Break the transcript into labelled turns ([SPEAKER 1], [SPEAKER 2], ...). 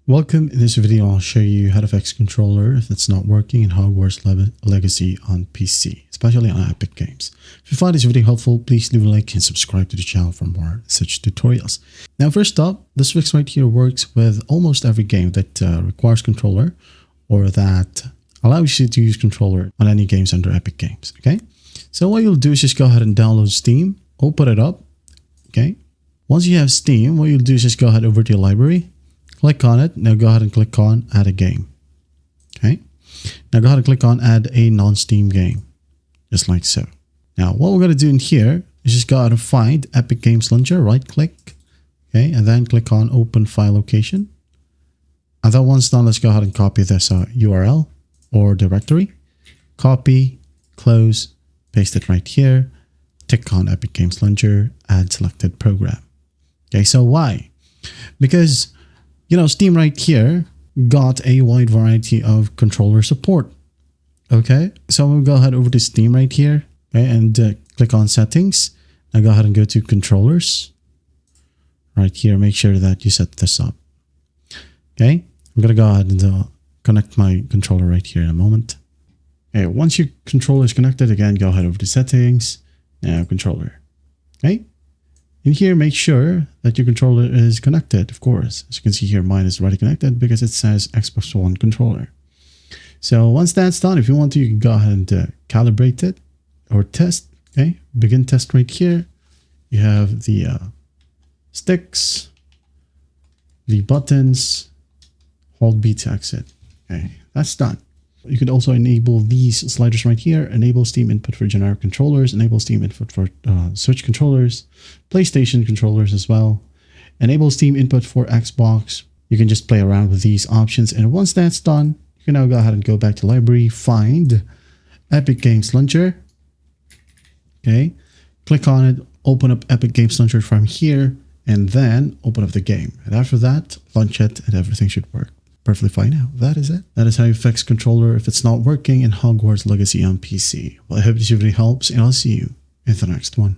[SPEAKER 1] Welcome. In this video, I'll show you how to fix controller if it's not working in Hogwarts Legacy on PC, especially on Epic Games. If you find this video helpful, please leave a like and subscribe to the channel for more such tutorials. Now, first up, this fix right here works with almost every game that requires controller or that allows you to use controller on any games under Epic Games. Okay, so what you'll do is just go ahead and download Steam, open it up. Okay, once you have Steam, what you'll do is just go ahead over to your library. Click on it. Now go ahead and click on add a game. Okay. Now go ahead and click on add a non-Steam game. Just like so. Now what we're going to do in here is just go ahead and find Epic Games Launcher, right click. Okay. And then click on open file location. And then once done, let's go ahead and copy this URL or directory. Copy, close, paste it right here. Tick on Epic Games Launcher, add selected program. Okay. So why? Because Steam right here got a wide variety of controller support. Okay, so we'll go ahead over to Steam right here, okay, and click on settings. Now go ahead and go to controllers. Right here, make sure that you set this up. Okay, I'm gonna go ahead and connect my controller right here in a moment. Okay, once your controller is connected, again, go ahead over to settings. Now controller. Okay. In here, make sure that your controller is connected, of course. As you can see here, mine is already connected because it says Xbox One controller. So once that's done, if you want to, you can go ahead and calibrate it or test. Okay, begin test right here. You have the sticks, the buttons, hold B to exit. Okay, that's done. You could also enable these sliders right here. Enable Steam input for generic controllers. Enable Steam input for Switch controllers. PlayStation controllers as well. Enable Steam input for Xbox. You can just play around with these options. And once that's done, you can now go ahead and go back to library. Find Epic Games Launcher. Okay. Click on it. Open up Epic Games Launcher from here. And then open up the game. And after that, launch it and everything should work perfectly fine now. That is it. That is how you fix controller if it's not working in Hogwarts Legacy on PC. Well, I hope this video helps, and I'll see you in the next one.